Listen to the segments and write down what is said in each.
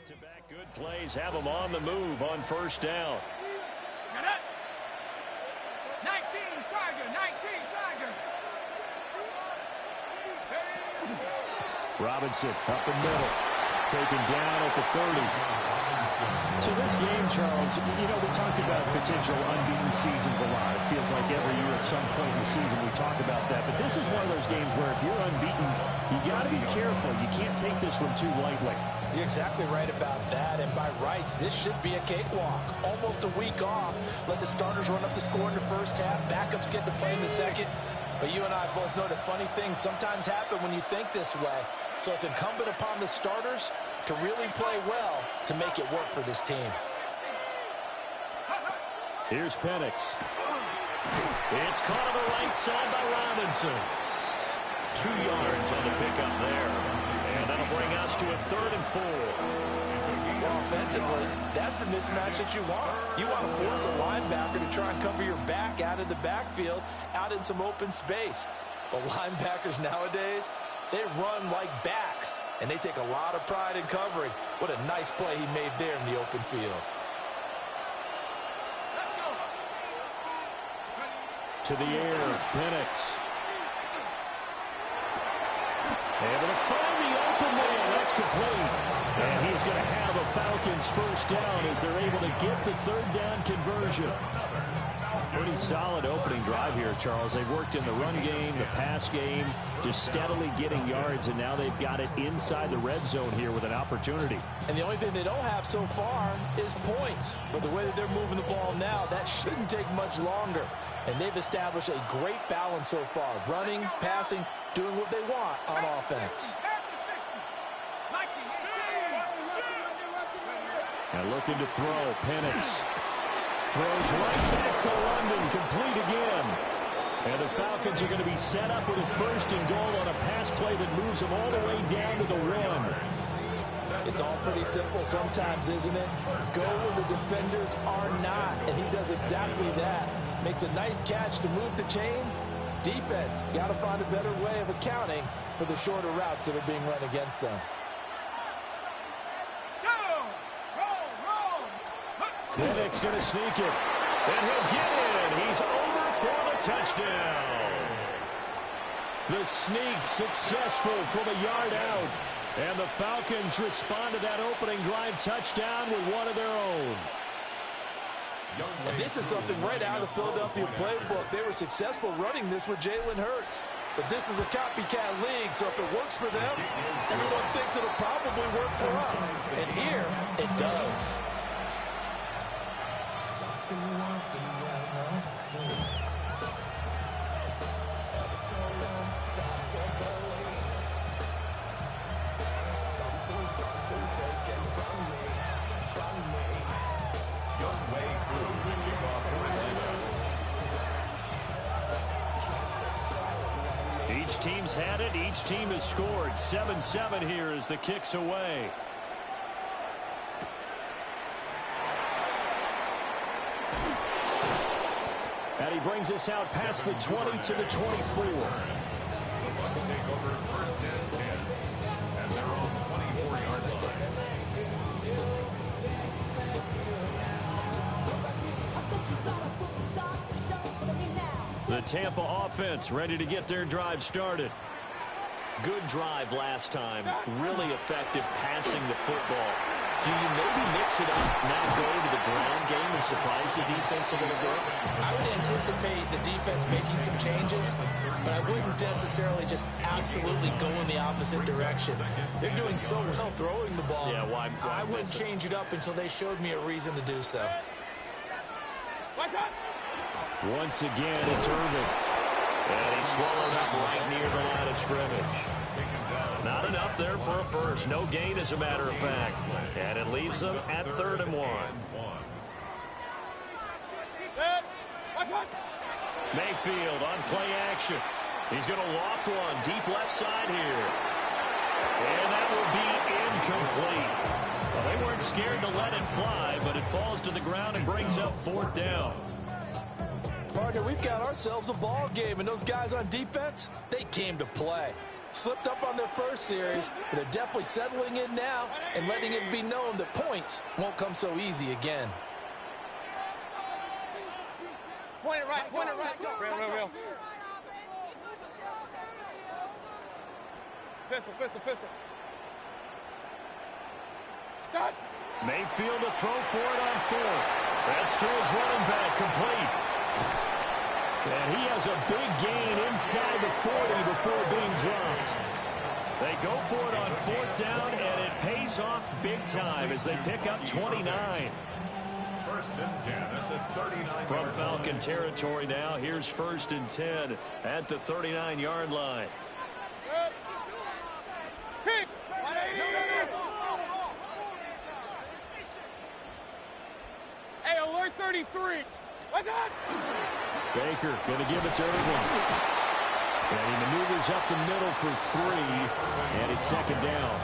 Back-to-back good plays have them on the move on first down. 19 Tiger. Robinson up the middle, taken down at the 30. So this game, Charles, you know, we talked about potential unbeaten seasons a lot. It feels like every year at some point in the season we talk about that. But this is one of those games where if you're unbeaten, you got to be careful. You can't take this one too lightly. You're exactly right about that. And by rights, this should be a cakewalk. Almost a week off. Let the starters run up the score in the first half. Backups get to play in the second. But you and I both know that funny things sometimes happen when you think this way. So it's incumbent upon the starters to really play well to make it work for this team. Here's Penix. It's caught on the right side by Robinson. 2 yards on the pickup there. And that'll bring us to a 3rd and 4. Well, offensively, that's the mismatch that you want. You want to force a linebacker to try and cover your back out of the backfield, out in some open space. But linebackers nowadays, they run like backs, and they take a lot of pride in covering. What a nice play he made there in the open field. To the air, Penix. Able to find the open man. That's complete. And he's going to have a Falcons first down as they're able to get the 3rd down conversion. Pretty solid opening drive here, Charles. They've worked in the run game, the pass game, just steadily getting yards, and now they've got it inside the red zone here with an opportunity. And the only thing they don't have so far is points. But the way that they're moving the ball now, that shouldn't take much longer. And they've established a great balance so far. Running, passing, doing what they want on offense. And looking to throw, Penix. Throws right back to London, complete again. And the Falcons are going to be set up with a 1st and goal on a pass play that moves them all the way down to the 1. It's all pretty simple sometimes, isn't it? Go where the defenders are not, and he does exactly that. Makes a nice catch to move the chains. Defense, got to find a better way of accounting for the shorter routes that are being run against them. Penix going to sneak it. And he'll get in. He's over for the touchdown. The sneak successful from a yard out. And the Falcons respond to that opening drive touchdown with one of their own. And this is something right out of the Philadelphia playbook. They were successful running this with Jalen Hurts. But this is a copycat league, so if it works for them, everyone thinks it'll probably work for us. And here, it does. Each team's had it. Each team has scored. 7-7 here as the kick's away. And he brings us out past the 20 to the 24. The Tampa offense ready to get their drive started. Good drive last time. Really effective passing the football. Do you maybe mix it up, now go to the ground game and surprise the defense a little bit? I would anticipate the defense making some changes, but I wouldn't necessarily just absolutely go in the opposite direction. They're doing so well throwing the ball. Yeah, why I wouldn't change it up until they showed me a reason to do so. Once again, it's Irvin. And he's swallowed up right near the line of scrimmage. Not enough there for a first. No gain, as a matter of fact. And it leaves them at 3rd and 1. Mayfield on play action. He's going to loft one deep left side here. And that will be incomplete. Well, they weren't scared to let it fly, but it falls to the ground and brings up 4th down. Partner, we've got ourselves a ball game, and those guys on defense, they came to play. Slipped up on their first series, but they're definitely settling in now and letting it be known that points won't come so easy again. Point it right, point it right. Real. Pistol. Stop. Mayfield to throw for it on fourth. That's to his running back, complete. And he has a big gain inside the 40 before being dropped. They go for it on fourth down, and it pays off big time as they pick up 29. First and 10 at the 39. From Falcon territory now, here's first and 10 at the 39-yard line. Pick. Hey, alert 33. What's that? Baker going to give it to Irvin. And he maneuvers up the middle for 3, and it's second down.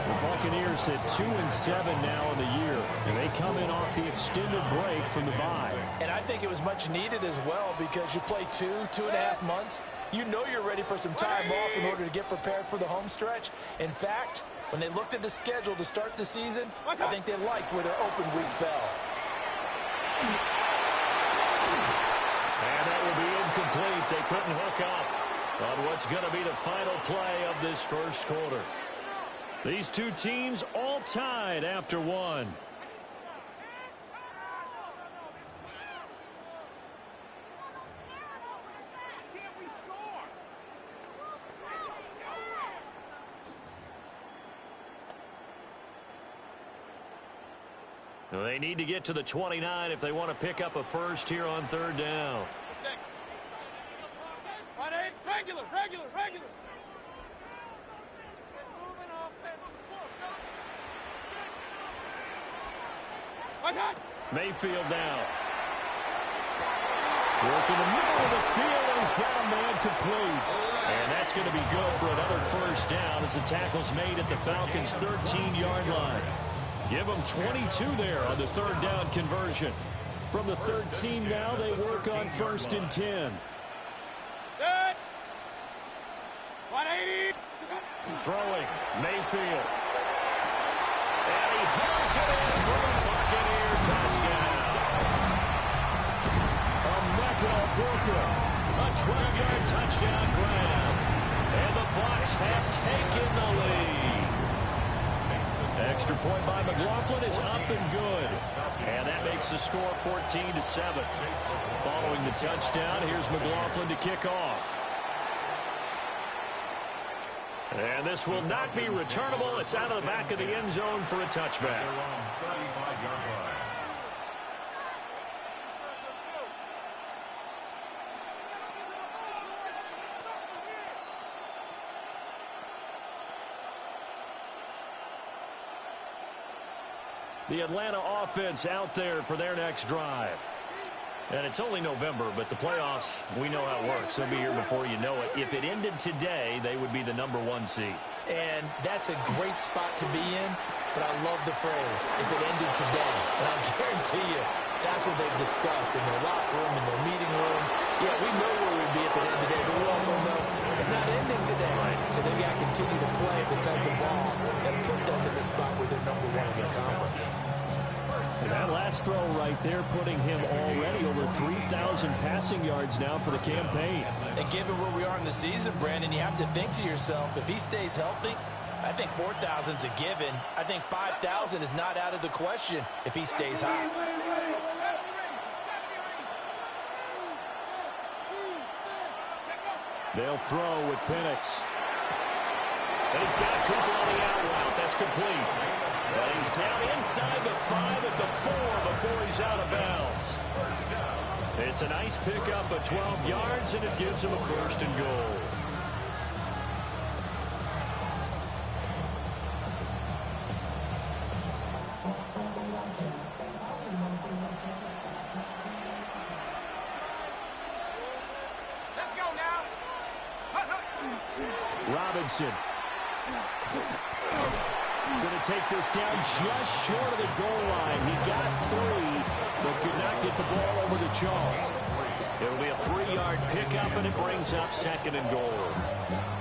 The Buccaneers at 2-7 now in the year, and they come in off the extended break from the bye. And I think it was much needed as well because you play 2.5 months. You know you're ready for some time off in order to get prepared for the home stretch. In fact, when they looked at the schedule to start the season, I think they liked where their open week fell. And that will be incomplete. They couldn't hook up on what's going to be the final play of this first quarter. These two teams all tied after one. Can't we score? They need to get to the 29 if they want to pick up a first here on third down. Regular. Mayfield now. Working the middle of the field, and he's got a man complete. And that's going to be good for another first down as the tackle's made at the Falcons' 13-yard line. Give them 22 there on the third down conversion. From the 13 now, they work on first and 10. 180. Throwing, Mayfield. And he hauls it in for the Buccaneer touchdown. A Michael Booker, a 12-yard touchdown grab. And the Bucs have taken the lead. Extra point by McLaughlin is up and good. And that makes the score 14-7. Following the touchdown, here's McLaughlin to kick off. And this will not be returnable. It's out of the back of the end zone for a touchback. The Atlanta offense out there for their next drive. And it's only November, but the playoffs, we know how it works. They'll be here before you know it. If it ended today, they would be the #1 seed. And that's a great spot to be in, but I love the phrase, if it ended today. And I'll guarantee you, that's what they've discussed in their locker room, in their meeting rooms. Yeah, we know where we'd be if it ended today, but we also know it's not ending today. Right. So they've got to continue to play the type of ball that put them in the spot where they're #1 in the conference. And that last throw right there putting him already over 3,000 passing yards now for the campaign. And given where we are in the season, Brandon, you have to think to yourself, if he stays healthy, I think 4,000 is a given. I think 5,000 is not out of the question if he stays hot. They'll throw with Penix. And he's got Cooper on the out route. That's complete. And he's down inside the 5 at the 4 before he's out of bounds. It's a nice pickup of 12 yards, and it gives him a first and goal. Let's go now. Robinson. Going to take this down just short of the goal line. He got 3, but could not get the ball over the chalk. It'll be a 3-yard pickup, and it brings up second and goal.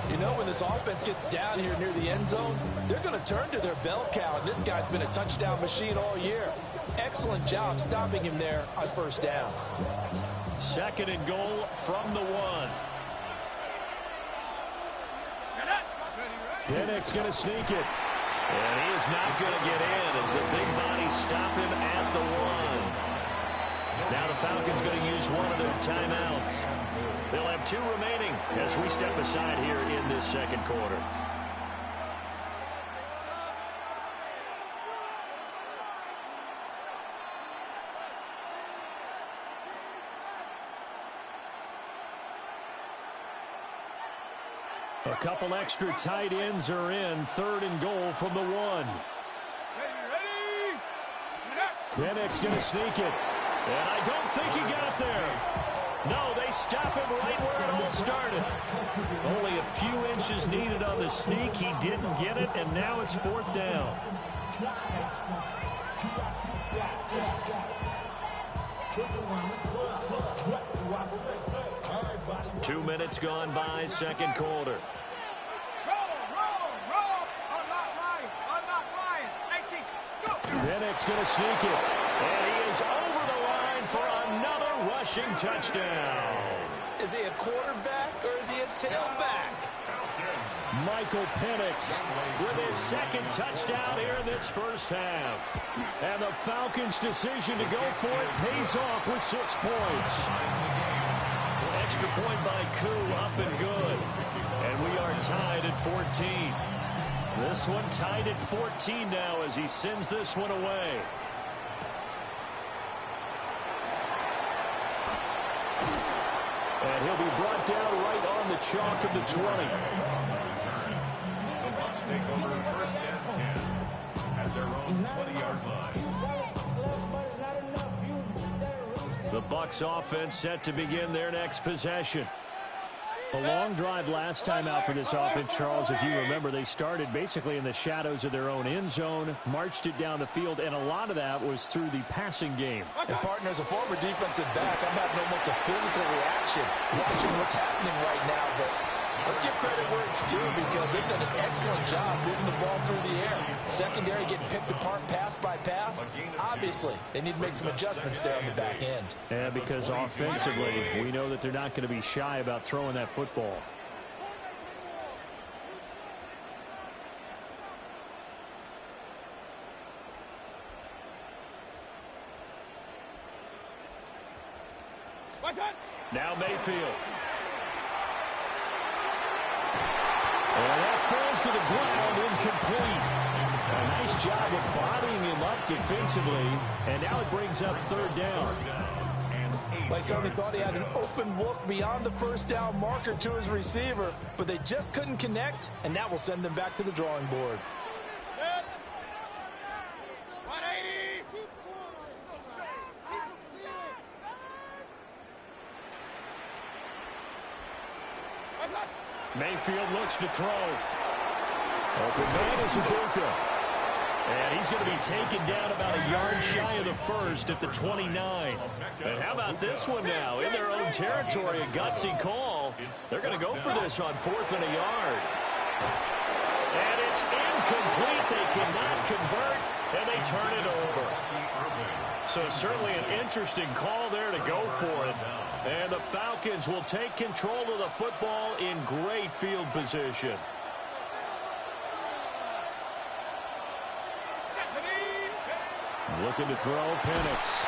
You know, when this offense gets down here near the end zone, they're going to turn to their bell cow, and this guy's been a touchdown machine all year. Excellent job stopping him there on first down. 2nd and goal from the 1. Penix going to sneak it. And he is not going to get in as the big bodies stop him at the 1. Now the Falcons going to use one of their timeouts. They'll have 2 remaining as we step aside here in this 2nd quarter. A couple extra tight ends are in. 3rd and goal from the 1. Penix going to sneak it. And I don't think he got there. No, they stop him right where it all started. Only a few inches needed on the sneak. He didn't get it, and now it's 4th down. Two minutes gone by, 2nd quarter. Penix going to sneak it. And he is over the line for another rushing touchdown. Is he a quarterback or is he a tailback? Michael Penix with his 2nd touchdown here in this 1st half. And the Falcons' decision to go for it pays off with 6 points. Extra point by Koo, up and good. And we are tied at 14. This one tied at 14 now as he sends this one away. And he'll be brought down right on the chalk of the 20. The Bucs take over 1st and 10 at their own 20-yard line. The Bucs offense set to begin their next possession. A long drive last time out for this offense, Charles. If you remember, they started basically in the shadows of their own end zone, marched it down the field, and a lot of that was through the passing game. And partner, as a former defensive back, I'm having almost a physical reaction watching what's happening right now. But let's give credit where it's due because they've done an excellent job moving the ball through the air. Secondary getting picked apart pass by pass. Obviously, they need to make some adjustments there on the back end. Yeah, because offensively, we know that they're not going to be shy about throwing that football. Now Mayfield. And that falls to the ground, incomplete. A nice job of bodying him up defensively, and now it brings up 3rd down. They certainly thought he had an open look beyond the 1st down marker to his receiver, but they just couldn't connect, and that will send them back to the drawing board. 180. Mayfield looks to throw. Open man is Ibuka. And he's going to be taken down about a yard shy of the 1st at the 29. And how about this one now? In their own territory, a gutsy call. They're going to go for this on 4th and a yard. And it's incomplete. They cannot convert, and they turn it over. So certainly an interesting call there to go for it. And the Falcons will take control of the football in great field position. Looking to throw, Penix.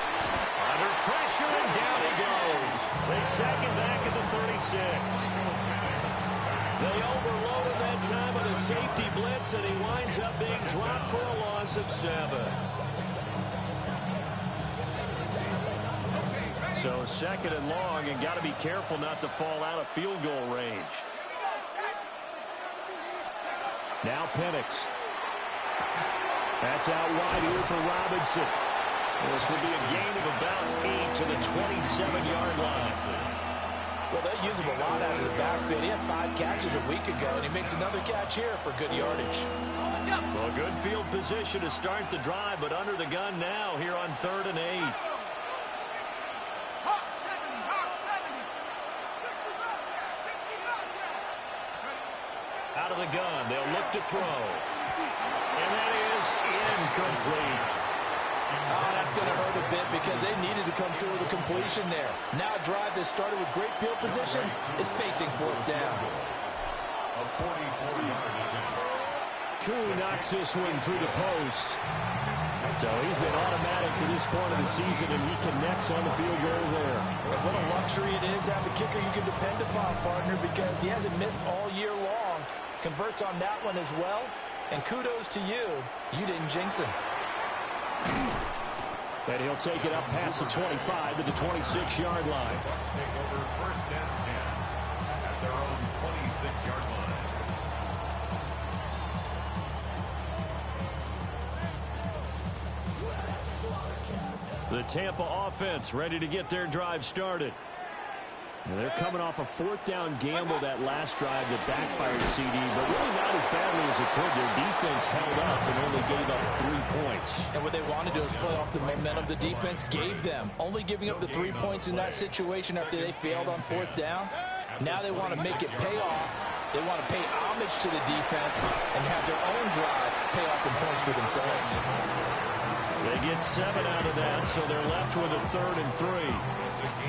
Under pressure, and down he goes. They sack him back at the 36. They overloaded that time on a safety blitz, and he winds up being dropped for a loss of 7. So 2nd and long, and got to be careful not to fall out of field goal range. Now Penix. That's out wide here for Robinson. This will be a gain of about 8 to the 27-yard line. Well, they use him a lot out of the backfield. He had 5 catches a week ago, and he makes another catch here for good yardage. Well, good field position to start the drive, but under the gun now here on 3rd and 8. out of the gun. They'll look to throw. And that is incomplete. Oh, that's going to hurt a bit because they needed to come through with a completion there. Now a drive that started with great field position is facing fourth down. A 44-yard attempt. Koo knocks this one through the post. So he's been automatic to this point of the season, and he connects on the field goal there. And what a luxury it is to have a kicker you can depend upon, partner, because he hasn't missed all year long. Converts on that one as well. And kudos to you. You didn't jinx him. And he'll take it up past the 25 to the 26-yard line. Bucs take over first and 10 at their own 26-yard line. The Tampa offense ready to get their drive started. And they're coming off a fourth down gamble that last drive that backfired CD, but really not as badly as it could. Their defense held up and only gave up 3 points. And what they wanted to do is play off the momentum the defense gave them. Only giving up the 3 points in that situation after they failed on fourth down. Now they want to make it pay off. They want to pay homage to the defense and have their own drive pay off in points for themselves. They get 7 out of that, so they're left with a 3rd and 3.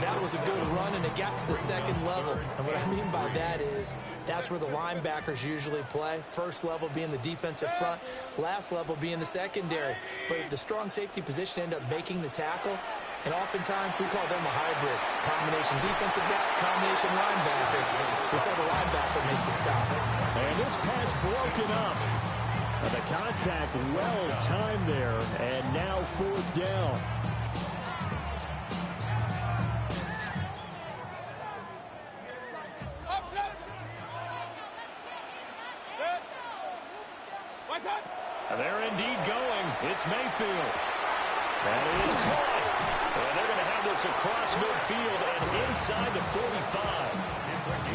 That was a good run, and it got to the second level. And what I mean by that is that's where the linebackers usually play. First level being the defensive front, last level being the secondary. But the strong safety position ended up making the tackle, and oftentimes we call them a hybrid. Combination defensive back, combination linebacker. We saw the linebacker make the stop. And this pass broken up. The contact well timed there, and now fourth down. They're indeed going. It's Mayfield. That is caught. And they're going to have this across midfield and inside the 45.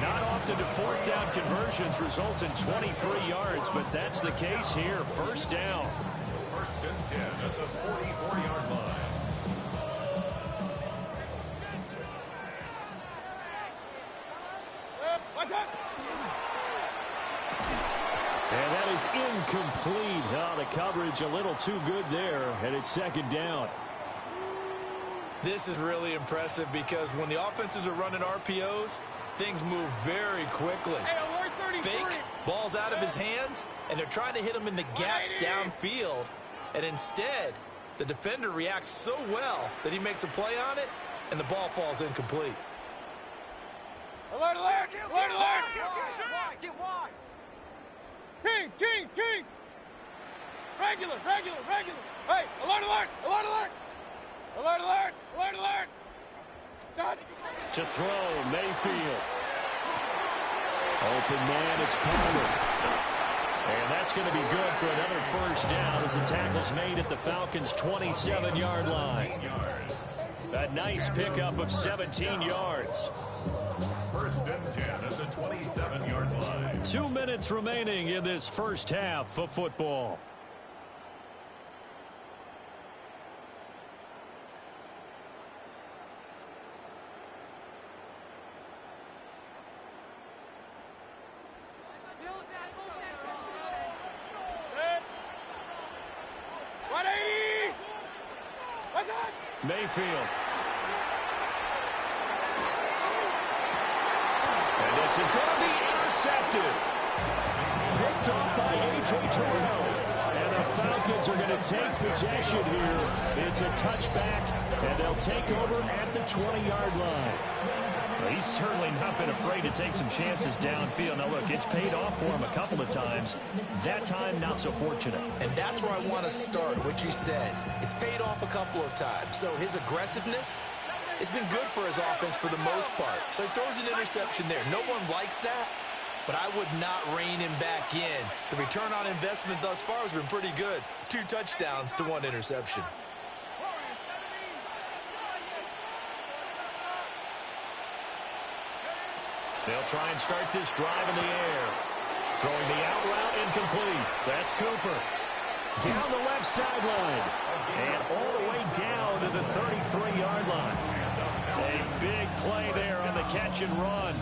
Not often do fourth down conversions result in 23 yards, but that's the case here. First down. First and 10 at the 44-yard line. And that is incomplete. Oh, the coverage a little too good there, and it's second down. This is really impressive because when the offenses are running RPOs, things move very quickly. Fake, ball's out of his hands, and they're trying to hit him in the gaps downfield. And instead, the defender reacts so well that he makes a play on it, and the ball falls incomplete. Alert, alert! Alert, alert! Get wide! Kings! Regular! Hey, alert, alert! Alert, alert! Alert, alert! Alert, alert! Done. To throw, Mayfield. Open man, it's Palmer. And that's going to be good for another first down as the tackle's made at the Falcons' 27-yard line. A nice pickup of 17 yards. First and 10 at the 27-yard line. 2 minutes remaining in this first half of football. Mayfield. And this is going to be intercepted. Picked off by A.J. Terrell. And the Falcons are going to take possession here. It's a touchback, and they'll take over at the 20-yard line. Well, he's certainly not been afraid to take some chances downfield. Now, look, it's paid off for him a couple of times. That time, not so fortunate. And that's where I want to start, what you said. It's paid off a couple of times. So his aggressiveness has been good for his offense for the most part. So he throws an interception there. No one likes that, but I would not rein him back in. The return on investment thus far has been pretty good. 2 touchdowns to 1 interception. They'll try and start this drive in the air. Throwing the out route incomplete. That's Cooper. Down the left sideline. And all the way down to the 33-yard line. A big play there on the catch and run.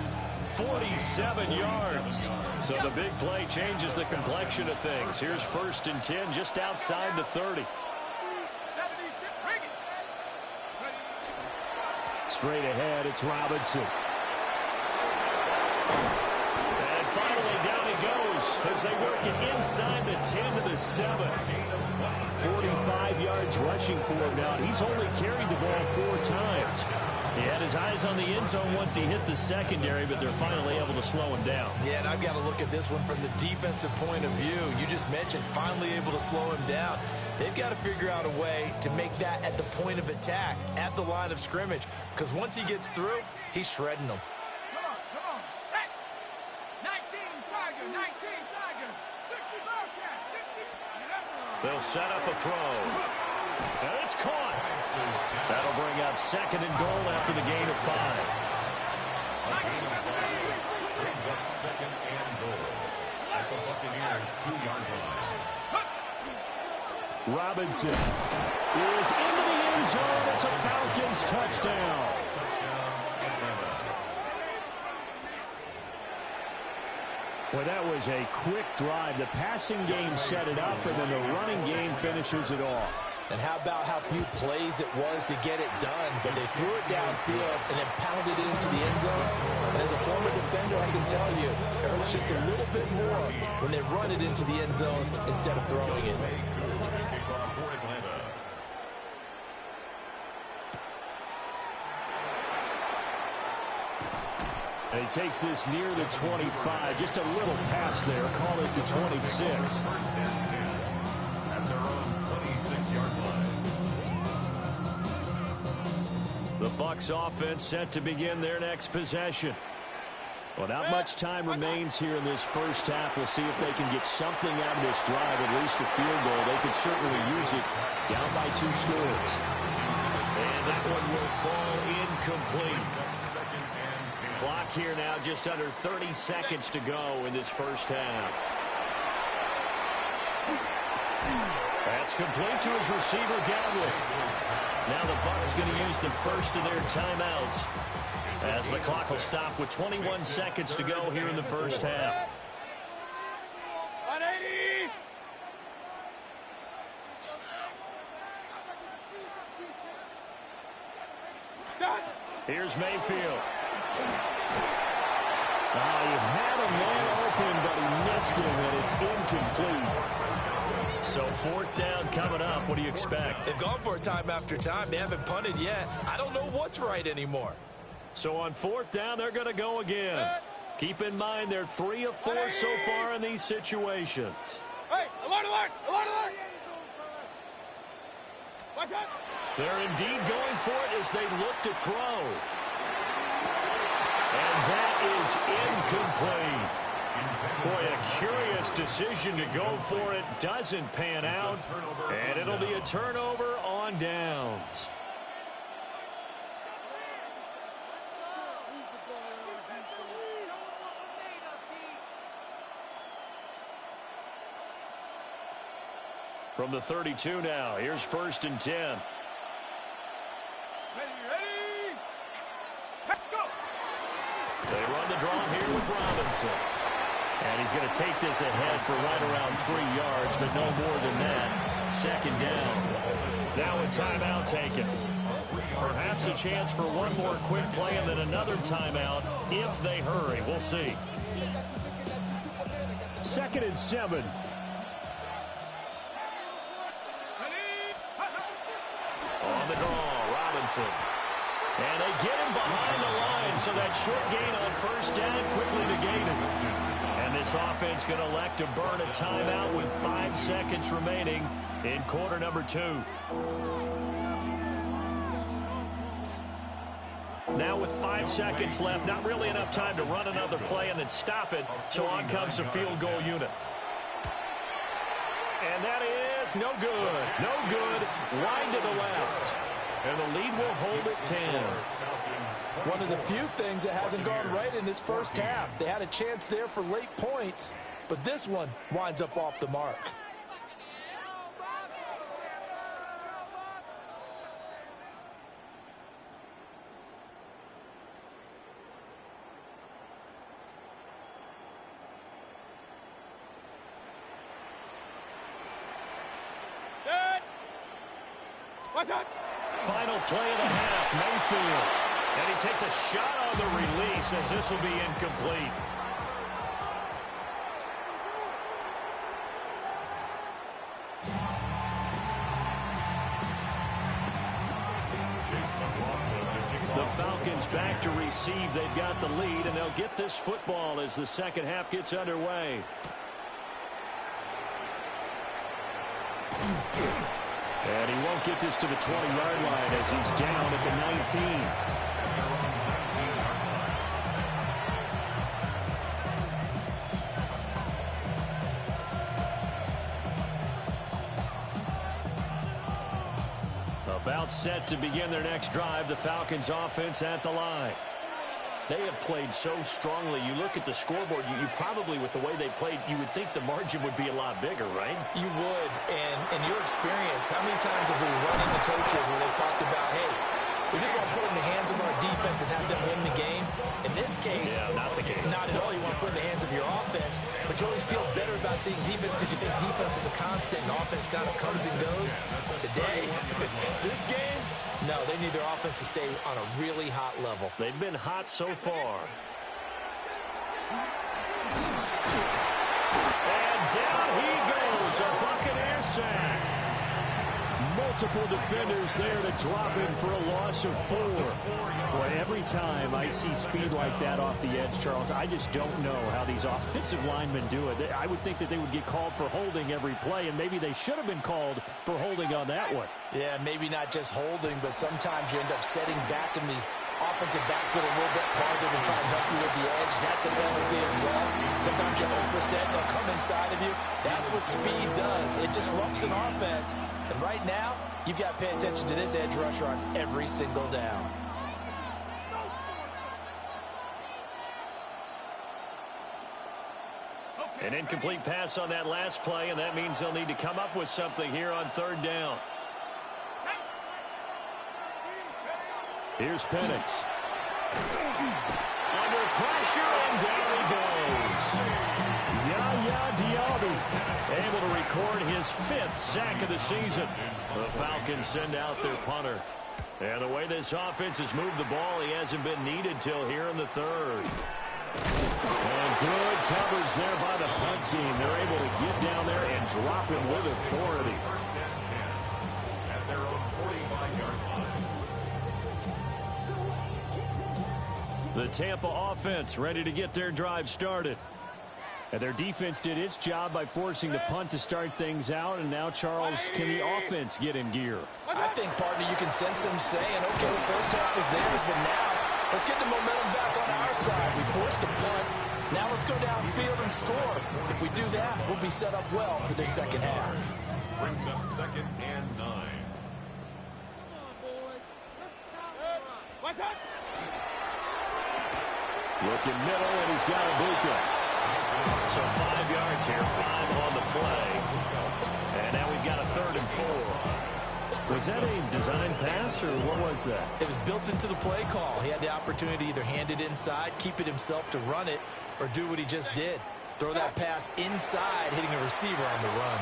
47 yards. So the big play changes the complexion of things. Here's 1st and 10 just outside the 30. Straight ahead, it's Robinson. And finally down he goes as they work it inside the 10 to the 7. 45 yards rushing for him now. He's only carried the ball 4 times. He had his eyes on the end zone once he hit the secondary, but they're finally able to slow him down. Yeah, and I've got to look at this one from the defensive point of view. You just mentioned finally able to slow him down. They've got to figure out a way to make that at the point of attack, at the line of scrimmage, because once he gets through, he's shredding them. Come on, set. 19 Tiger, 19 Tiger, 60 Bobcat, 60. They'll set up a throw. And it's caught. That'll bring up 2nd and goal after the gain of 5. Brings up 2nd and goal at the Buccaneers' 2-yard line. Robinson is into the end zone. It's a Falcons touchdown. Touchdown, Atlanta. Well, that was a quick drive. The passing game set it up, and then the running game finishes it off. And how about how few plays it was to get it done, but they threw it downfield and then pounded it into the end zone. And as a former defender, I can tell you, it hurts just a little bit more when they run it into the end zone instead of throwing it. Kickoff for Atlanta. And he takes this near the 25. Just a little pass there. Call it the 26. 1st and 10 at their own 26-yard line. The Bucs offense set to begin their next possession. Well, not much time remains here in this first half. We'll see if they can get something out of this drive, at least a field goal. They could certainly use it down by 2 scores. And that one will fall incomplete. Second and 10. Clock here now just under 30 seconds to go in this first half. That's complete to his receiver, Gadwin. Now the Bucs going to use the first of their timeouts as the clock will stop with 21 seconds to go here in the first half. 180. Here's Mayfield. He had a man open, but he missed him, and it's incomplete. So 4th down coming up. What do you expect? They've gone for it time after time. They haven't punted yet. I don't know what's right anymore. So on 4th down, they're going to go again. Keep in mind they're 3 of 4 so far in these situations. Hey, alert, alert, alert, alert. What's up? They're indeed going for it as they look to throw. And that is incomplete. Boy, a curious decision to go for it. Doesn't pan out. And it'll be a turnover on downs. From the 32 now, here's 1st and 10. Ready, ready. Let's go. They run the draw here with Robinson. And he's going to take this ahead for right around 3 yards, but no more than that. 2nd down. Now a timeout taken. Perhaps a chance for one more quick play and then another timeout if they hurry. We'll see. 2nd and 7. On the draw, Robinson. And they get him behind the line, so that short gain on 1st down quickly negated. And this offense going to elect to burn a timeout with 5 seconds remaining in quarter number 2. Now with 5 seconds left, not really enough time to run another play and then stop it, so on comes the field goal unit. And that is no good. No good. Wide to the left. And the lead will hold at 10. One of the few things that hasn't gone right in this first half. They had a chance there for late points, but this one winds up off the mark. Watch out! Final play of the half, Mayfield. And he takes a shot on the release as this will be incomplete. The Falcons back to receive. They've got the lead, and they'll get this football as the second half gets underway. And he won't get this to the 20-yard line as he's down at the 19. About set to begin their next drive, the Falcons offense at the line. They have played so strongly. You look at the scoreboard, you probably, with the way they played, you would think the margin would be a lot bigger, right? You would, and in your experience, how many times have we run into coaches where they've talked about, hey, we just want to put it in the hands of our defense and have them win the game? In this case, not the case. Not at all. You want to put it in the hands of your offense, but you always feel better about seeing defense because you think defense is a constant and offense kind of comes and goes. Today, this game, no, they need their offense to stay on a really hot level. They've been hot so far. And down he goes, a Buccaneer sack. Multiple defenders there to drop him for a loss of 4. Boy, every time I see speed like that off the edge, Charles, I just don't know how these offensive linemen do it. I would think that they would get called for holding every play, and maybe they should have been called for holding on that one. Yeah, maybe not just holding, but sometimes you end up setting back in the offensive backfield a little bit farther to try and help you with the edge. That's a penalty as well. Sometimes you overset, they'll come inside of you. That's what speed does. It disrupts an offense. And right now, you've got to pay attention to this edge rusher on every single down. An incomplete pass on that last play, and that means they'll need to come up with something here on third down. Here's Penix. Under pressure, and down he goes. Yaya Diaby able to record his 5th sack of the season. The Falcons send out their punter. And the way this offense has moved the ball, he hasn't been needed till here in the third. And good coverage there by the punt team. They're able to get down there and drop him with authority. At their own 45-yard line. The Tampa offense ready to get their drive started. And their defense did its job by forcing the punt to start things out. And now, Charles, can the offense get in gear? I think, partner, you can sense them saying, okay, the first half was theirs, but now let's get the momentum back on our side. We forced the punt. Now let's go downfield and score. If we do that, we'll be set up well for the second half. Brings up 2nd and 9. Watch out! Looking middle, and he's got Ibuka. So 5 yards here, 5 on the play. And now we've got a 3rd and 4. Was that a design pass, or what was that? It was built into the play call. He had the opportunity to either hand it inside, keep it himself to run it, or do what he just did. Throw that pass inside, hitting a receiver on the run.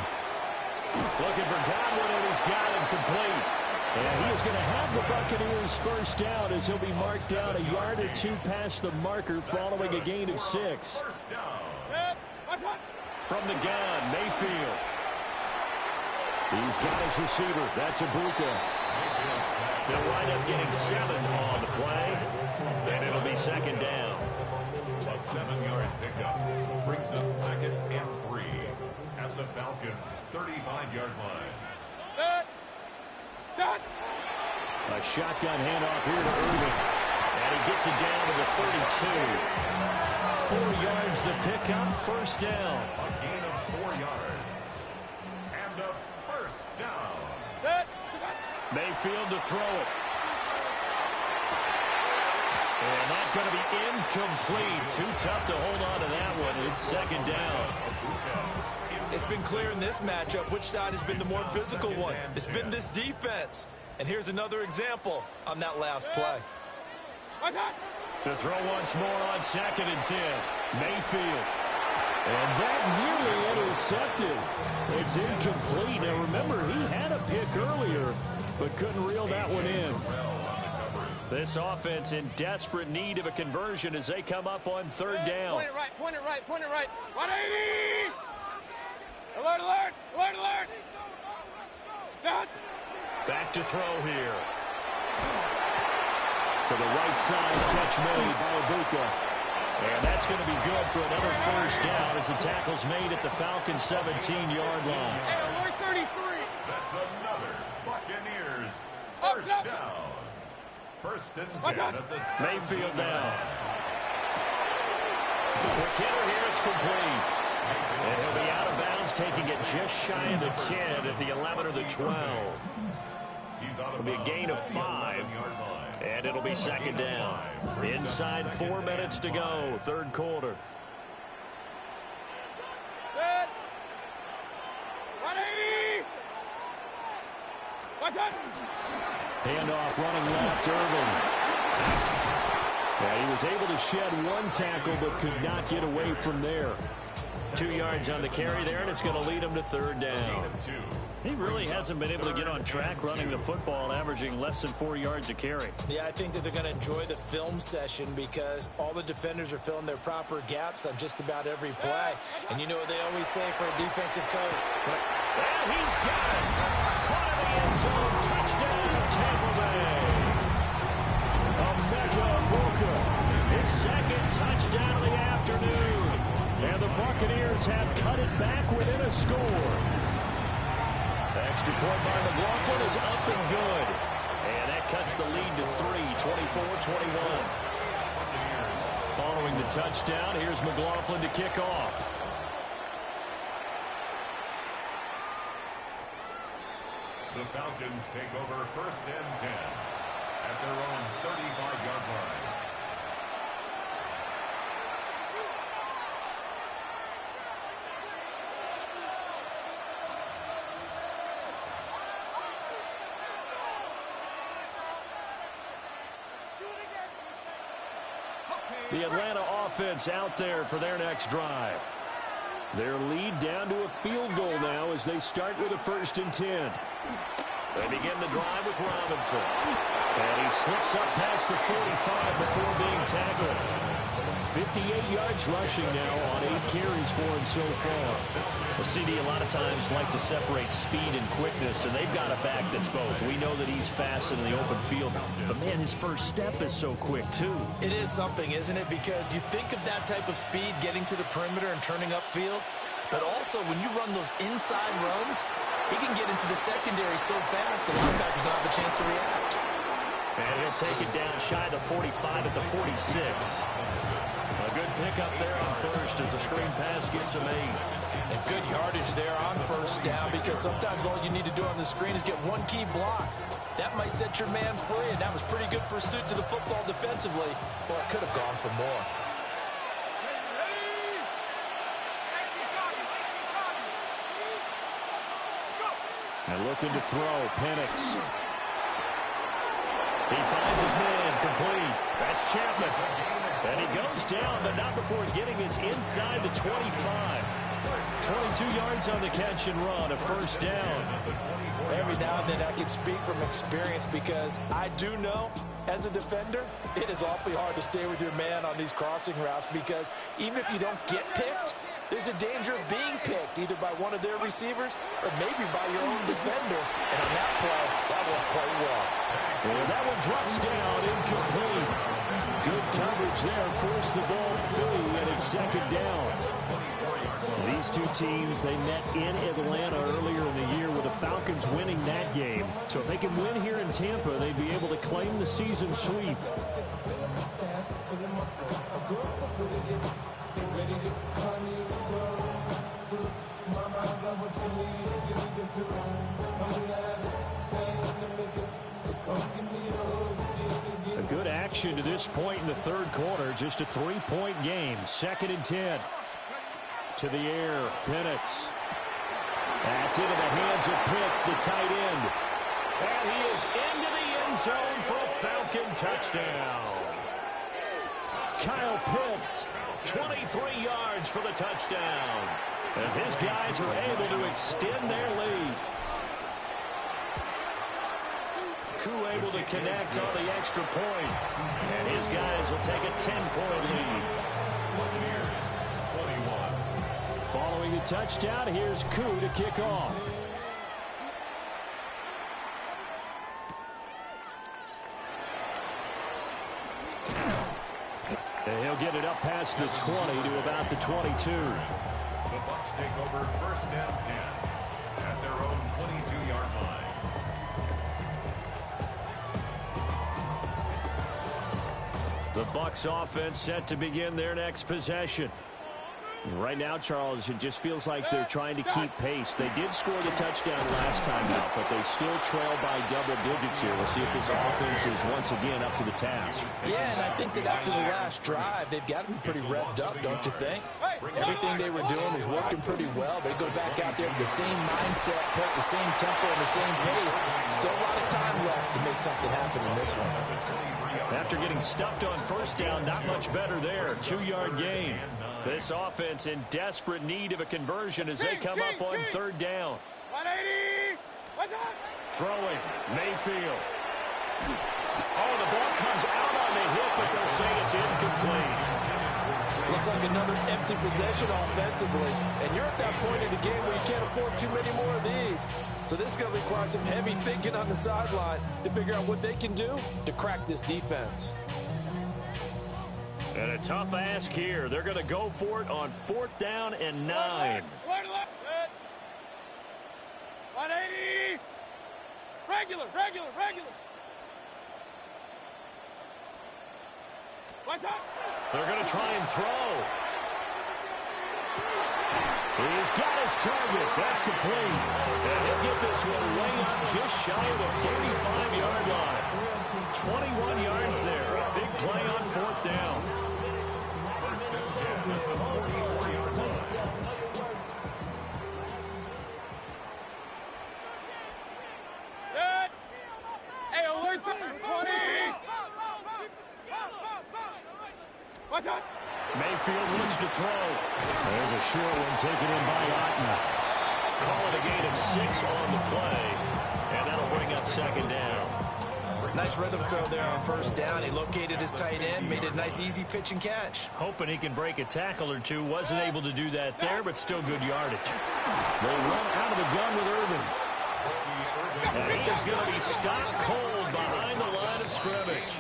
Looking for Godwin, and he's got him complete. And he is going to have the Buccaneers first down as he'll be marked down a yard or 2 past the marker following a gain of 6. First down. From the gun, Mayfield. He's got his receiver. That's Ibuka. They'll wind up getting 7 on the play. And it'll be 2nd down. A 7-yard pickup brings up 2nd and 3 at the Falcons' 35-yard line. A shotgun handoff here to Irving. And he gets it down to the 32. 4 yards to pick up, first down. A gain of 4 yards. And a first down. Mayfield to throw it. And that's going to be incomplete. Too tough to hold on to that one. It's 2nd down. It's been clear in this matchup which side has been the more physical one. It's been this defense. And here's another example on that last play. To throw once more on 2nd and 10. Mayfield. And that nearly intercepted. It's incomplete. Now remember, he had a pick earlier. but couldn't reel that one in. This offense in desperate need of a conversion as they come up on third down. Point it right, point it right, point it right. 180! Alert, alert, alert, alert! Stop! Back to throw here. To the right side, catch made by Ibuka. And that's going to be good for another first down as the tackle's made at the Falcons' 17-yard line. Hey, alert 33! That's another Buccaneers Up, first up. down. First and 10 What's that? at the Mayfield 17 down. Quick hitter here, it's complete. And he'll be out of bounds, taking it just shy of the 10 at the 11 or the 12. It'll be a gain of 5. And it'll be second down. Inside 4 minutes to go, third quarter. Good. 180! What's that? Handoff running left, Irvin. Yeah, he was able to shed one tackle but could not get away from there. 2 yards on the carry there, and it's going to lead him to third down. He really hasn't been able to get on track running the football, averaging less than 4 yards a carry. Yeah, I think that they're going to enjoy the film session because all the defenders are filling their proper gaps on just about every play. And you know what they always say for a defensive coach. And he's got it. Caught in the end zone. Touchdown, Tampa Bay. Emeka Egbuka, his second touchdown of the afternoon. And the Buccaneers have cut it back within a score. Extra point by McLaughlin is up and good. And that cuts the lead to 3, 24-21. Following the touchdown, here's McLaughlin to kick off. The Falcons take over first and 10 at their own 35-yard line. The Atlanta offense out there for their next drive. Their lead down to a field goal now as they start with a first and 10. They begin the drive with Robinson. And he slips up past the 45 before being tackled. 58 yards rushing now on 8 carries for him so far. Well, CD, a lot of times like to separate speed and quickness, and they've got a back that's both. We know that he's fast in the open field, but, man, his first step is so quick, too. It is something, isn't it? Because you think of that type of speed getting to the perimeter and turning upfield, but also when you run those inside runs, he can get into the secondary so fast the linebackers don't have a chance to react. And he'll take it down shy of the 45 at the 46. A good pickup there on first as the screen pass gets him 8. And good yardage there on first down because sometimes all you need to do on the screen is get one key block. That might set your man free, and that was pretty good pursuit to the football defensively. Well, it could have gone for more. And looking to throw, Penix. He finds his man, complete. That's Chapman. And he goes down, but not before getting his inside the 25. 22 yards on the catch and run, a first down. Every now and then I can speak from experience because I do know, as a defender, it is awfully hard to stay with your man on these crossing routes because even if you don't get picked, there's a danger of being picked either by one of their receivers or maybe by your own defender. And on that play, that went quite well. And that one drops down, incomplete. Good coverage there, forced the ball free, and it's second down. These two teams, they met in Atlanta earlier in the year with the Falcons winning that game. So if they can win here in Tampa, they'd be able to claim the season sweep. A good action to this point in the third quarter. Just a 3-point game. Second and 10. To the air, Penix. That's into the hands of Pitts, the tight end. And he is into the end zone for a Falcon touchdown. Kyle Pitts, 23 yards for the touchdown, as his guys are able to extend their lead. Koo able to connect on the extra point. And his guys will take a 10-point lead. Following the touchdown, here's Koo to kick off. And he'll get it up past the 20 to about the 22. The Bucs take over first down 10 at their own 22-yard line. The Bucs offense set to begin their next possession. Right now, Charles, it just feels like they're trying to keep pace. They did score the touchdown last time out, but they still trail by double digits here. We'll see if this offense is once again up to the task. Yeah, and I think that after the last drive, they've got to be pretty revved up, don't you think? Everything they were doing was working pretty well. They go back out there with the same mindset, put the same tempo and the same pace. Still a lot of time left to make something happen in this one. After getting stuffed on first down, not much better there. 2-yard gain. This offense in desperate need of a conversion as they come up on third down. 180. What's up? Throwing, Mayfield. Oh, the ball comes out on the hit, but they'll say it's incomplete. Looks like another empty possession offensively. And you're at that point in the game where you can't afford too many more of these. So this is going to require some heavy thinking on the sideline to figure out what they can do to crack this defense. And a tough ask here. They're going to go for it on 4th down and 9. 180. Regular. What's up? They're going to try and throw. He's got his target. That's complete. And he'll get this one way up just shy of the 35-yard line. 21 yards there. A big play on 4th down. First and 10 at the 44-yard line. Good. Hey, alert 20. What's up? Mayfield looks to throw. There's a short one taken in by Otten. Call it a gain of 6 on the play. And that'll bring up 2nd down. Nice rhythm throw there on first down. He located his tight end, made it a nice easy pitch and catch. Hoping he can break a tackle or two. Wasn't able to do that there, but still good yardage. They run out of the gun with Irvin. And he is going to be stopped cold behind the line of scrimmage.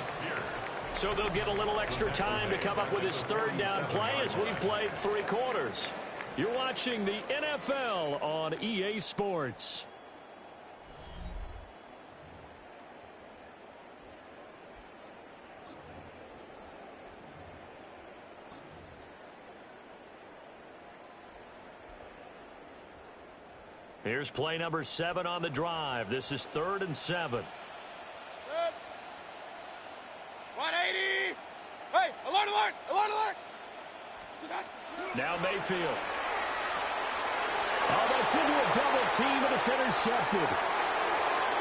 So they'll get a little extra time to come up with his 3rd down play as we've played 3 quarters. You're watching the NFL on EA Sports. Here's play number 7 on the drive. This is 3rd and 7. Good. 180. Hey, alert. Now Mayfield. Oh, that's into a double team, and it's intercepted.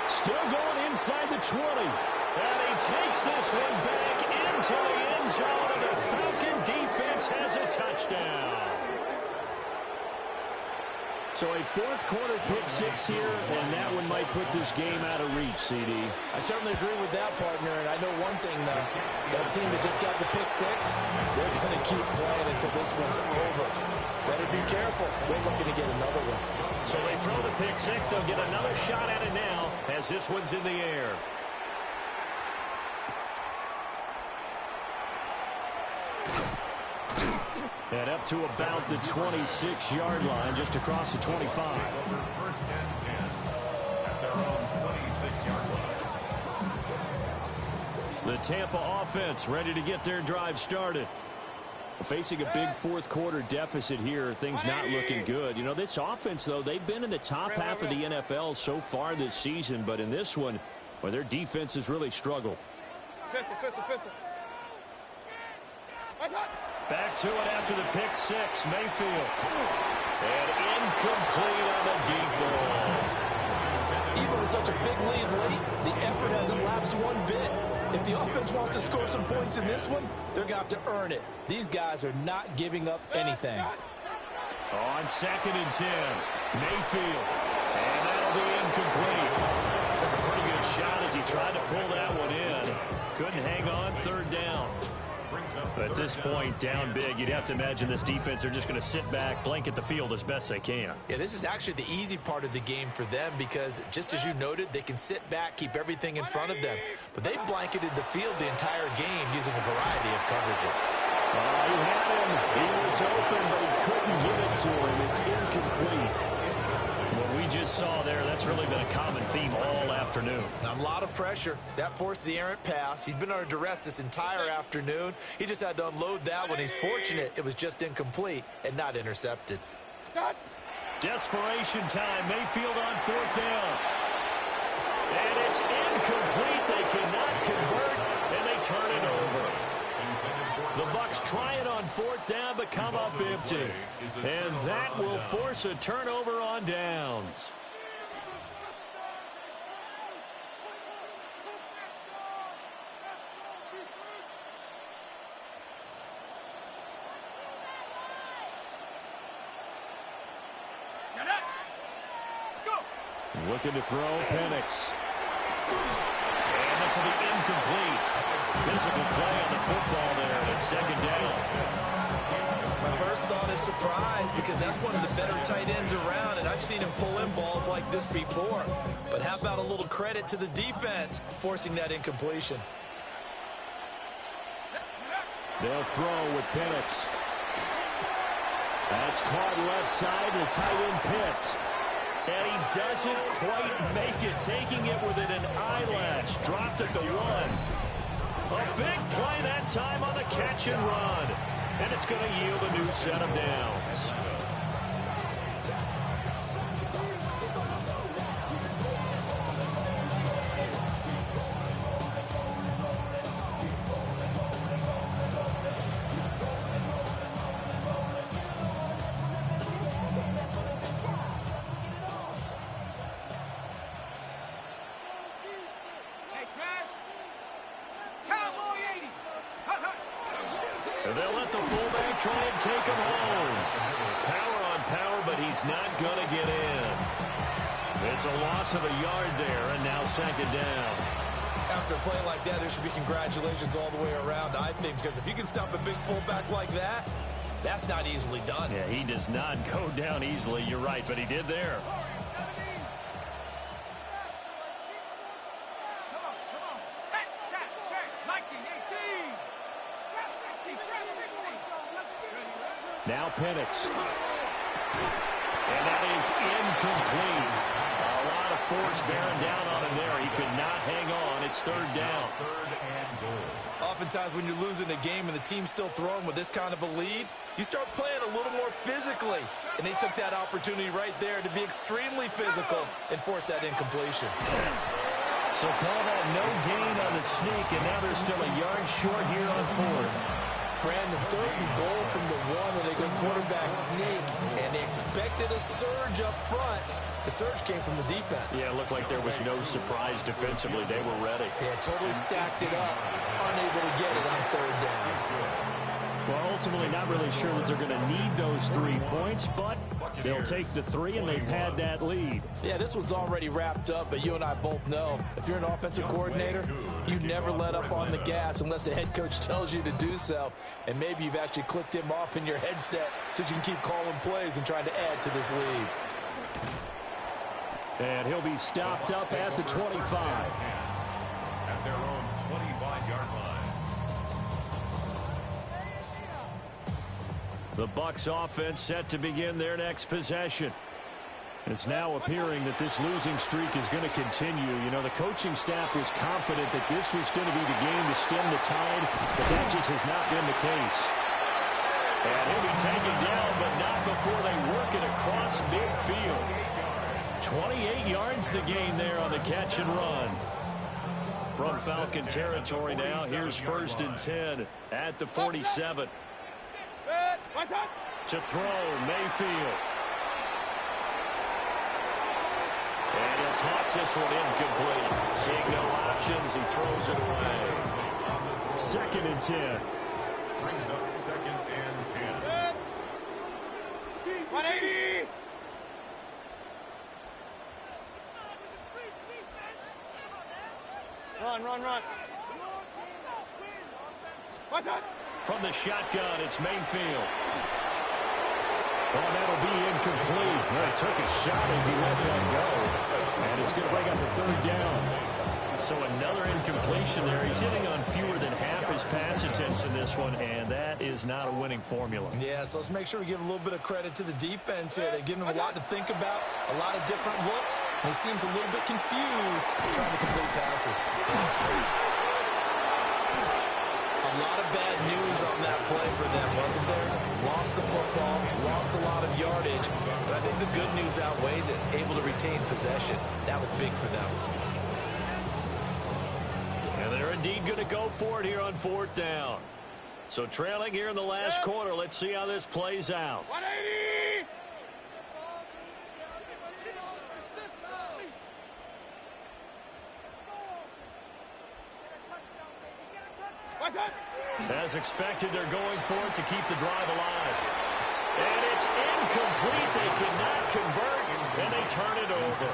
Still going inside the 20. And he takes this one back into the end zone, and the Falcon defense has a touchdown. So a 4th quarter pick 6 here, and that one might put this game out of reach, CD. I certainly agree with that, partner. And I know one thing, though. That team that just got the pick 6, they're going to keep playing until this one's over. Better be careful. They're looking to get another one. So they throw the pick 6. They'll get another shot at it now as this one's in the air. And up to about the 26-yard line, just across the 25. First and 10 at their own 26-yard line. The Tampa offense ready to get their drive started. Facing a big 4th quarter deficit here, things not looking good. You know, this offense, though, they've been in the top half of the NFL so far this season, but in this one, well, their defense has really struggled. Pistol. What's up? Back to it after the pick 6, Mayfield. And incomplete on the deep ball. Even with such a big lead late, the effort hasn't lapsed one bit. If the offense wants to score some points in this one, they're going to have to earn it. These guys are not giving up anything. On 2nd and 10, Mayfield. And that'll be incomplete. Took a pretty good shot as he tried to At this point, down big, you'd have to imagine this defense are just going to sit back, blanket the field as best they can. Yeah, this is actually the easy part of the game for them because, just as you noted, they can sit back, keep everything in front of them. But they blanketed the field the entire game using a variety of coverages. He had him. He was open, but he couldn't get it to him. It's incomplete. What we just saw there, that's really been a common theme all afternoon. A lot of pressure. That forced the errant pass. He's been under duress this entire afternoon. He just had to unload that one. He's fortunate it was just incomplete and not intercepted. Desperation time. Mayfield on 4th down. And it's incomplete. They cannot convert, and they turn it over. The Bucs try it on 4th down, but come up empty. And that will force a turnover on downs. Looking to throw, Penix. And this will be incomplete. Physical play on the football there, and it's 2nd down. My first thought is surprise because that's one of the better tight ends around, and I've seen him pull in balls like this before. But how about a little credit to the defense forcing that incompletion? They'll throw with Penix. That's caught left side. The tight end Pitts. And he doesn't quite make it, taking it within an eyelash. Dropped at the 1. A big play that time on the catch and run. And it's going to yield a new set of downs. And they'll let the fullback try and take him home. Power on power, but he's not going to get in. It's a loss of a yard there, and now 2nd down. After a play like that, there should be congratulations all the way around, I think, because if you can stop a big fullback like that, that's not easily done. Yeah, he does not go down easily. You're right, but he did there. Now Penix. And that is incomplete. A lot of force bearing down on him there. He could not hang on. It's 3rd down. 3rd and goal. Oftentimes when you're losing a game and the team's still throwing with this kind of a lead, you start playing a little more physically. And they took that opportunity right there to be extremely physical and force that incompletion. So call that no gain on the sneak, and now they're still a yard short here on 4th. Brandon, 3rd and goal from the 1, and they go quarterback sneak, and they expected a surge up front. The surge came from the defense. Yeah, it looked like there was no surprise defensively. They were ready. Yeah, totally stacked it up, unable to get it on 3rd down. Well, ultimately not really sure that they're going to need those 3 points, but they'll take the 3 and they pad that lead. Yeah, this one's already wrapped up, but you and I both know if you're an offensive coordinator, you never let up on the gas unless the head coach tells you to do so. And maybe you've actually clicked him off in your headset so you can keep calling plays and trying to add to this lead. And he'll be stopped up at the 25. At their own 25-yard line. The Bucs offense set to begin their next possession. It's now appearing that this losing streak is going to continue. You know, the coaching staff was confident that this was going to be the game to stem the tide, but that just has not been the case. And he'll be taken down, but not before they work it across midfield. 28 yards the gain there on the catch and run. From Falcon territory now, here's 1st and 10 at the 47. To throw, Mayfield. And he'll toss this one incomplete. Seeing no options, he throws it away. 2nd and 10. Brings up 2nd and 10. 180. Run. What's that? From the shotgun, it's Mayfield. Oh, that'll be incomplete. Well, he took a shot as he let that go. And it's going to bring up a third down. So another incompletion there. He's hitting on fewer than half his pass attempts in this one, and that is not a winning formula. Yeah, so let's make sure we give a little bit of credit to the defense here. They're giving him a lot to think about, a lot of different looks, and he seems a little bit confused trying to complete passes. A lot of bad news on that play for them, wasn't there? Lost the football, lost a lot of yardage, but I think the good news outweighs it. Able to retain possession. That was big for them. And they're indeed going to go for it here on fourth down. So trailing here in the last quarter. Let's see how this plays out. 180! As expected, they're going for it to keep the drive alive. And it's incomplete. They cannot convert, and they turn it over.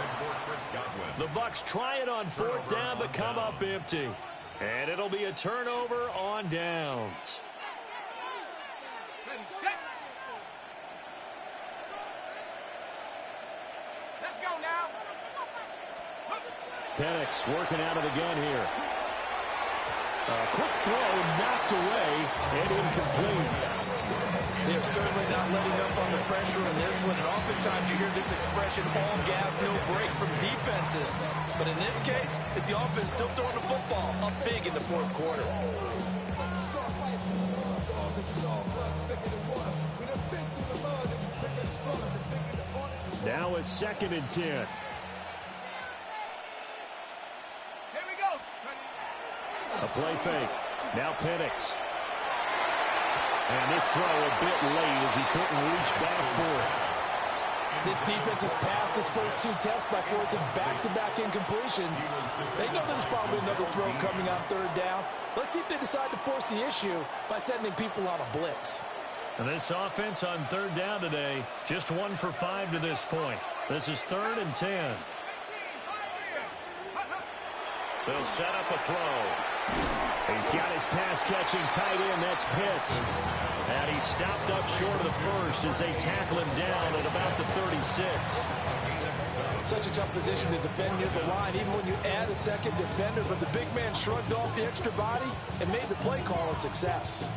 The Bucs try it on fourth down, but come up empty. And it'll be a turnover on downs. Let's go now. Penix working out of the gun here. A quick throw knocked away and incomplete. They're certainly not letting up on the pressure in this one. And oftentimes you hear this expression, all gas, no break from defenses. But in this case, it's the offense still throwing the football up big in the fourth quarter. Now it's 2nd and 10. Here we go. A play fake. Now Penix. And this throw a bit late as he couldn't reach back for it. This defense has passed its first two tests by forcing back-to-back incompletions. They know there's probably another throw coming on third down. Let's see if they decide to force the issue by sending people on a blitz. And this offense on third down today, just 1 for 5 to this point. This is 3rd and 10. They'll set up a throw. He's got his pass-catching tight end. That's Pitts. And he stopped up short of the first as they tackle him down at about the 36. Such a tough position to defend near the line, even when you add a second defender. But the big man shrugged off the extra body and made the play call a success.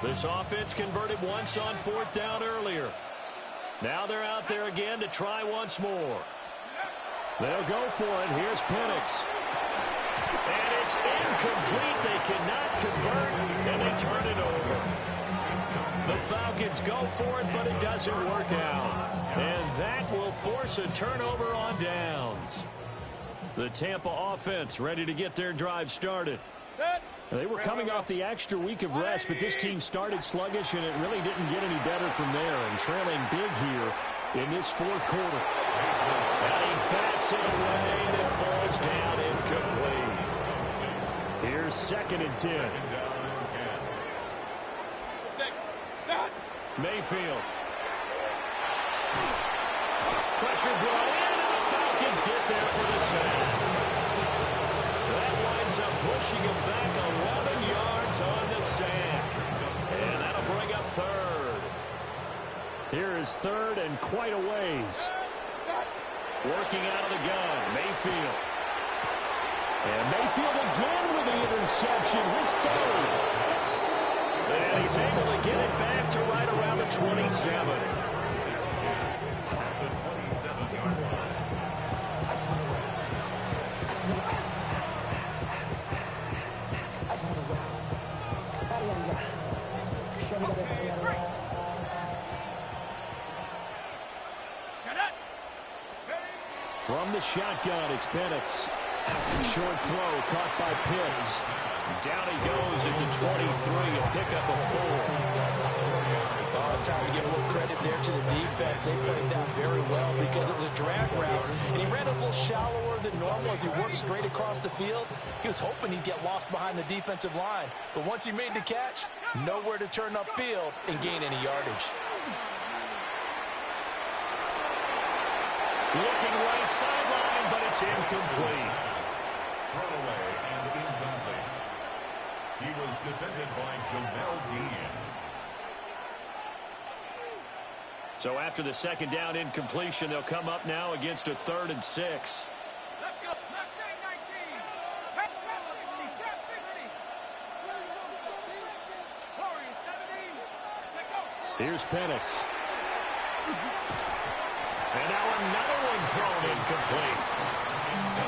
This offense converted once on fourth down earlier. Now they're out there again to try once more. They'll go for it. Here's Penix. And it's incomplete. They cannot convert, and they turn it over. The Falcons go for it, but it doesn't work out. And that will force a turnover on downs. The Tampa offense ready to get their drive started. They were coming off the extra week of rest, but this team started sluggish, and it really didn't get any better from there. And trailing big here in this fourth quarter. And he bats it away, and it falls down incomplete. Here's 2nd and 10. Mayfield. Pressure brought in, and the Falcons get there for the sack. That winds up pushing him back 11 yards on the sack. And that'll bring up 3rd. Here is 3rd and quite a ways. Working out of the gun, Mayfield. And Mayfield again with the interception, his 3rd. And he's able to get it back to right around the 27. From the shotgun, it's Penix. Short throw caught by Pitts. Down he goes at the 23, a pickup of 4. Oh, it's time to give a little credit there to the defense. They played that very well because it was a drag route, and he ran a little shallower than normal as he worked straight across the field. He was hoping he'd get lost behind the defensive line, but once he made the catch, nowhere to turn upfield and gain any yardage. Looking right sideline, but it's incomplete. thrown away and incomplete. He was defended by Jamel Dean. So after the second down incompletion, they'll come up now against a 3rd and 6. Let's go. Mustang 19. Trap 60. Trap 60. Warriors 17. Take go. Here's Penix. And now another one thrown incomplete.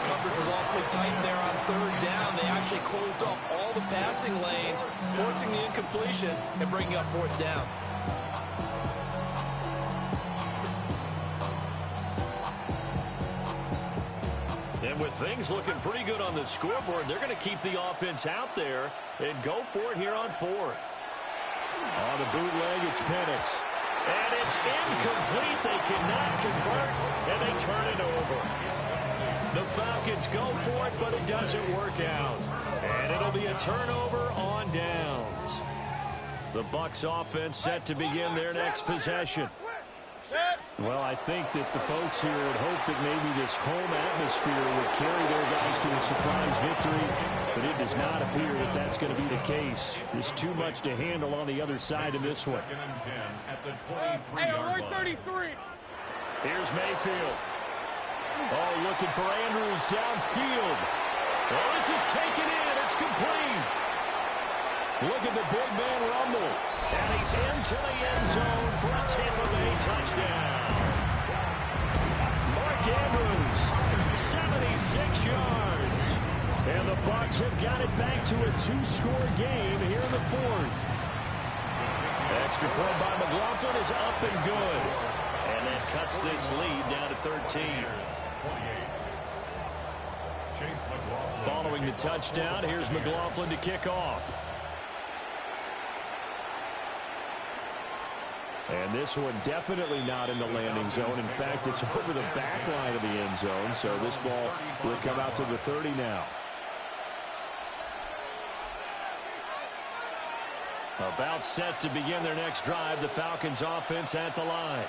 Coverage was awfully tight there on 3rd down. They actually closed off all the passing lanes, forcing the incompletion and bringing up 4th down. And with things looking pretty good on the scoreboard, they're going to keep the offense out there and go for it here on 4th. On the bootleg, it's Penix. And it's incomplete. They cannot convert, and they turn it over. The Falcons go for it, but it doesn't work out. And it'll be a turnover on downs. The Bucs offense set to begin their next possession. Well, I think that the folks here would hope that maybe this home atmosphere would carry their guys to a surprise victory, but it does not appear that that's going to be the case. There's too much to handle on the other side of this one. 2nd and 10 at the 23-yard line. 33. Here's Mayfield. Oh, looking for Andrews downfield. Oh, this is taken in. It's complete. Look at the big man rumble. And he's into the end zone for a Tampa Bay touchdown. Mark Andrews, 76 yards. And the Bucs have got it back to a 2-score game here in the 4th. Extra point by McLaughlin is up and good. And that cuts this lead down to 13. Following the touchdown, here's McLaughlin to kick off. And this one definitely not in the landing zone. In fact, it's over the back line of the end zone. So this ball will come out to the 30 now. About set to begin their next drive, the Falcons offense at the line.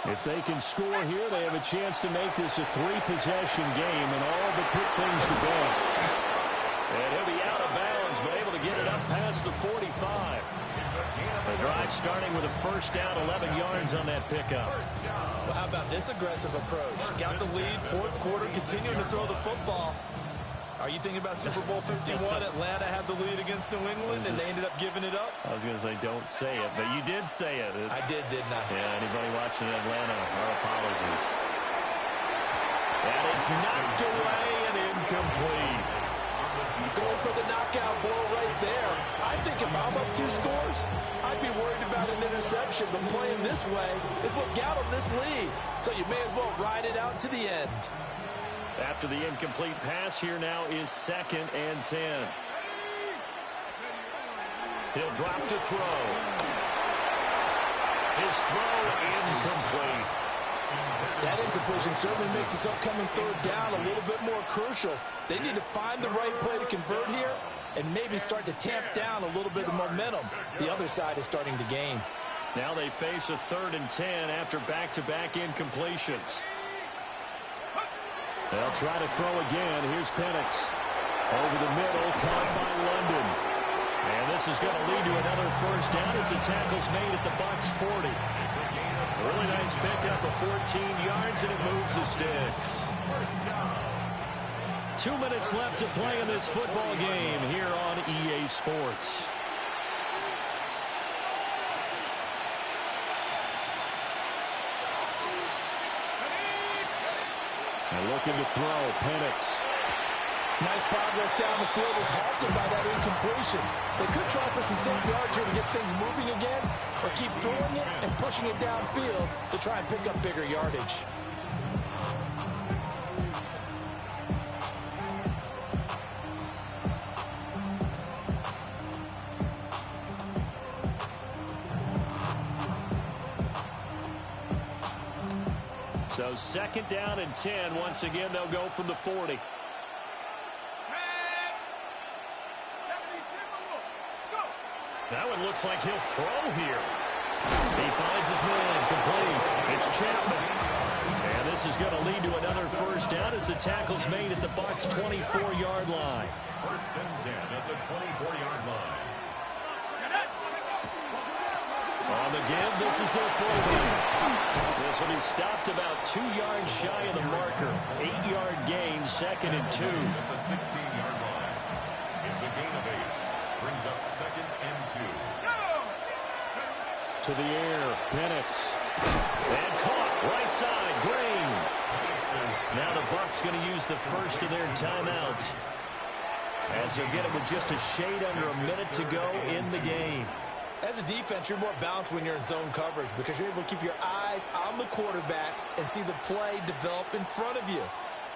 If they can score here, they have a chance to make this a 3-possession game and all but put things to bed. And he'll be out of bounds, but able to get it up past the 45. The drive starting with a 1st down, 11 yards on that pickup. Well, how about this aggressive approach? Got the lead, 4th quarter, continuing to throw the football. Are you thinking about Super Bowl 51? Atlanta had the lead against New England, and they ended up giving it up? I was going to say, don't say it, but you did say it. I did, didn't I? Yeah, anybody watching Atlanta, our apologies. And it's knocked away and incomplete. Going for the knockout blow right there. I think if I'm up 2 scores, I'd be worried about an interception, but playing this way is what got them this lead. So you may as well ride it out to the end. After the incomplete pass, here now is 2nd and 10. He'll drop to throw. His throw incomplete. That incompletion certainly makes this upcoming 3rd down a little bit more crucial. They need to find the right play to convert here and maybe start to tamp down a little bit of momentum the other side is starting to gain. Now they face a 3rd and 10 after back-to-back incompletions. They'll try to throw again. Here's Penix. Over the middle, caught by London. And this is going to lead to another 1st down as the tackle's made at the Bucs 40. Really nice pickup of 14 yards, and it moves the sticks. 2 minutes left to play in this football game here on EA Sports. And looking to throw, Penix. Nice progress down the field is halted by that incompletion. They could try for some safe yards here to get things moving again, or keep throwing it and pushing it downfield to try and pick up bigger yardage. So 2nd down and 10. Once again, they'll go from the 40. That one looks like he'll throw here. He finds his man complete. It's Chapman. And this this is going to lead to another first down as the tackle's made at the Bucs' 24-yard line. First and 10 at the 24-yard line. On the give, this is their fullback. This one is stopped about 2 yards shy of the marker. 8-yard gain, 2nd and 2. At the 16-yard line. It's a gain of 8. Brings up 2nd and 2. To the air, Penix. And caught, right side, Green. Now the Bucs going to use the first of their timeouts, as they'll get it with just a shade under a minute to go in the game. As a defense, you're more balanced when you're in zone coverage because you're able to keep your eyes on the quarterback and see the play develop in front of you.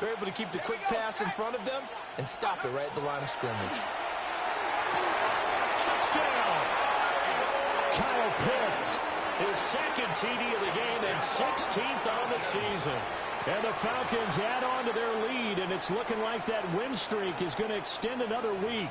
You're able to keep the quick pass in front of them and stop it right at the line of scrimmage. Touchdown! Kyle Pitts, his second TD of the game and 16th on the season. And the Falcons add on to their lead, and it's looking like that win streak is going to extend another week.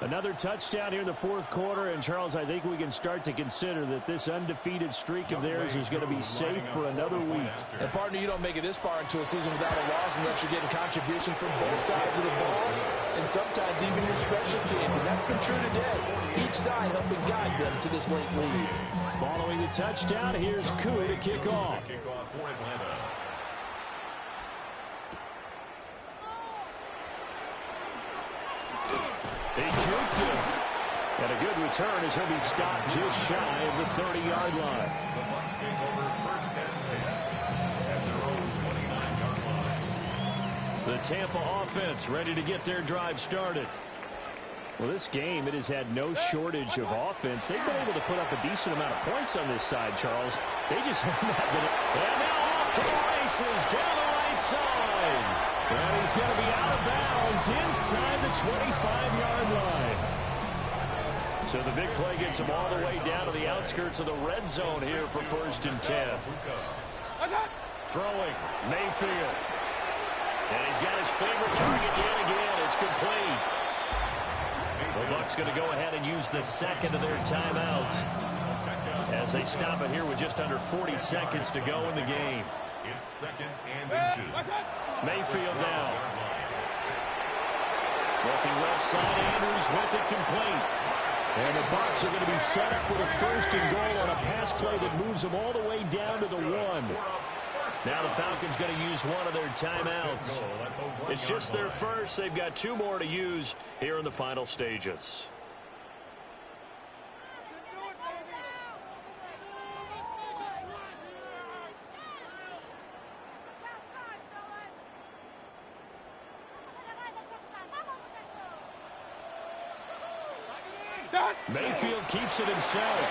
Another touchdown here in the fourth quarter, and Charles, I think we can start to consider that this undefeated streak of theirs is going to be safe for another week. And partner, you don't make it this far into a season without a loss unless you're getting contributions from both sides of the ball, and sometimes even your special teams, and that's been true today. Each side helping guide them to this late lead. Following the touchdown, here's Koo to kick off. Kickoff for Atlanta. He juked him. And a good return as he'll be stopped just shy of the 30-yard line. The Bucs take over first and 10 at their own 29-yard line. The Tampa offense ready to get their drive started. Well, this game, it has had no shortage of offense. They've been able to put up a decent amount of points on this side, Charles. They just have not been. And now off to the races down the right side. And he's going to be out of bounds inside the 25-yard line. So the big play gets him all the way down to the outskirts of the red zone here for first and 10. Throwing, Mayfield. And he's got his favorite target yet again. It's complete. The Bucs going to go ahead and use the second of their timeouts as they stop it here with just under 40 seconds to go in the game. It's second and inches. Mayfield now. Looking left side, Andrews with it complete. And the Bucs are going to be set up with a first and goal on a pass play that moves them all the way down to the 1. Now the Falcons going to use one of their timeouts. It's just their first. They've got 2 more to use here in the final stages. Mayfield keeps it himself.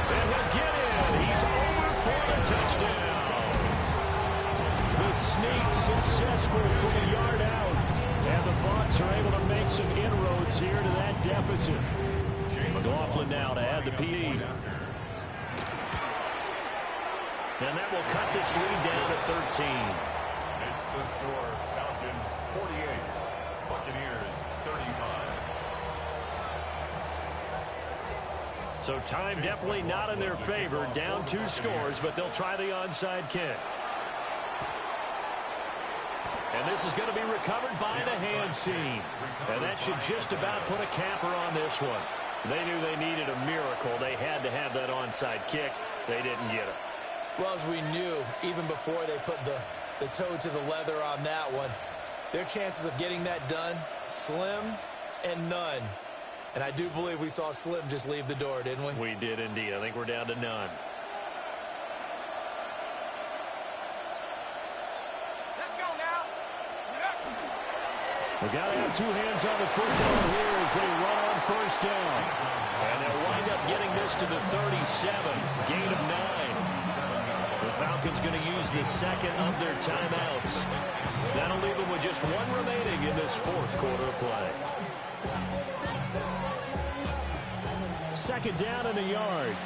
And he'll get in. He's over for the touchdown. The sneak successful from a yard out. And the Bucs are able to make some inroads here to that deficit. McLaughlin now to add the PE. And that will cut this lead down to 13. It's the score. Falcons 48. Buccaneers 35. So time definitely not in their favor. Down 2 scores, but they'll try the onside kick. And this is going to be recovered by the hands team. And that should just about put a capper on this one. They knew they needed a miracle. They had to have that onside kick. They didn't get it. Well, as we knew, even before they put the toe to the leather on that one, their chances of getting that done, slim and none. And I do believe we saw Slim just leave the door, didn't we? We did indeed. I think we're down to none. Let's go now. We got to have 2 hands on the football here as they run on first down. And they'll wind up getting this to the 37. Gain of 9. The Falcons going to use the second of their timeouts. That'll leave them with just 1 remaining in this fourth quarter of play. Second down and a yard.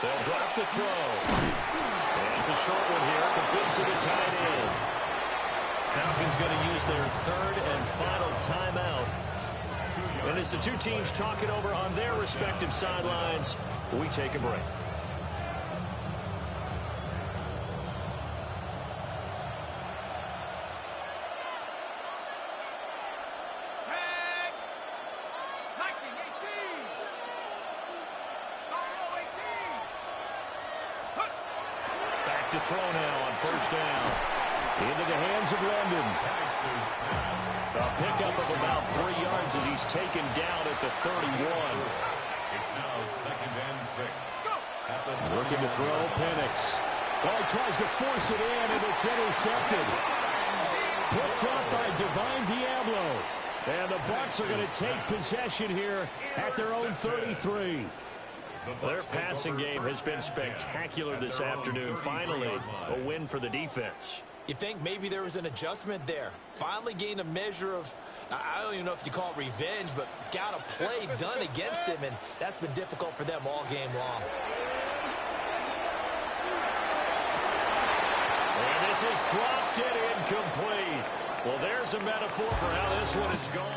They'll drop the throw. And it's a short one here, complete to the tight end. Falcons going to use their 3rd and final timeout. And And as the two teams talk it over on their respective sidelines, we take a break. Back to throw now on first down. Into the hands of London. A pickup of about 3 yards as he's taken down at the 31. It's now 2nd and 6. Looking to throw, Penix. Well, he tries to force it in, and it's intercepted. Picked up by Divine Diablo. And the Bucs are going to take possession here at their own 33. Their passing game has been spectacular this afternoon. Finally, a win for the defense. You think maybe there was an adjustment there. Finally gained a measure of, I don't even know if you call it revenge, but got a play done against him, and that's been difficult for them all game long. And this is dropped it incomplete. Well, there's a metaphor for how this one is gone.